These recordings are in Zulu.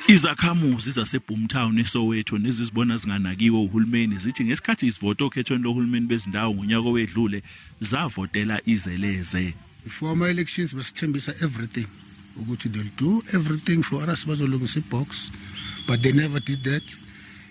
Izakhamuzi zase Boomtown eSoweto nezizibona zinganakiwe uhulumeni zithi ngesikhathi isivoto okhethweni lohulumeni bezindawo ngonyaka owedlule zavotela izeleze. Before my elections basithembisa everything ukuthi they'll do everything for us bazolungisa ibox, but they never did that.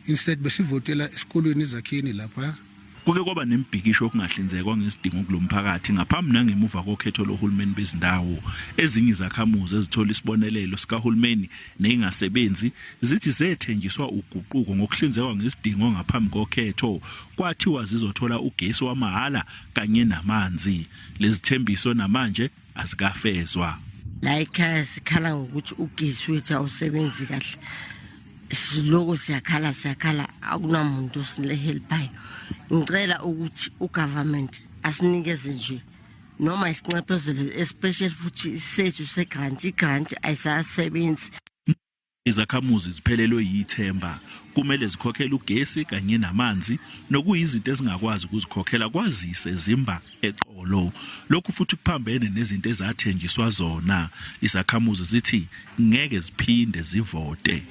Instead besivotela esikolweni izakhini lapha. Kuke kwaba nembhikisho okungahlinzekwa ngesidingo kulomphakathi ngaphambi nangemuva kokhetho lohulumeni bezindawo. Ezinye izakhamuzi ezithola isibonelelo sikahulumeni nengasebenzi zithi zethenjiswa uguquko ngokuhlinzekwa ngesidingo ngaphambi kokhetho, kwathiwa zizothola ugesi wamahala kanye namanzi. Lezithembiso namanje azikafezwa. Like sikhala ngokuthi ugesi wethu awusebenzi kahle. Siloko siyakhala akunamuntu osilehelpayo. Ngicela ukuthi ugovernment asinikeze nje noma isincephezelo especially futhi sethu segrant ayisasebenzi. Izakhamuzi ziphelelwe yithemba, kumele zikhokhele ugesi kanye namanzi nokuyizinto ezingakwazi ukuzikhokhela kwazise zimba eqolo. Lokhu futhi kuphambene nezinto ezathenjiswa zona. Izakhamuzi zithi ngeke ziphinde zivote.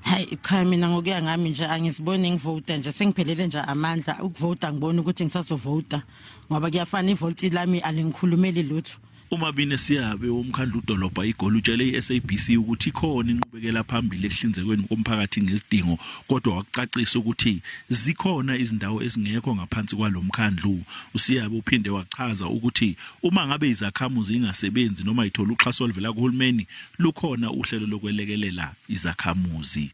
Hey, cha mina ngokuya ngami nje angiziboni ngivota nje, sengiphelele nje amandla ukuvota, ngibona ukuthi ngisazovota ngoba kuyafana ivoti lami alingikhulumeli lutho. Umabine Siyabe womkhandlu udolobha iGoli utshele iSABC ukuthi khona inqubekela phambili ekuhlinzekweni komphakathi ngezidingo, kodwa wakucacisa ukuthi zikhona izindawo ezingekho ngaphansi kwalomkhandlu. USiyabe uphinde wachaza ukuthi uma ngabe izakhamuzi ingasebenzi noma ithola uxhaso oluvela kuhulumeni lukhona uhlelo lokwelekelela izakhamuzi.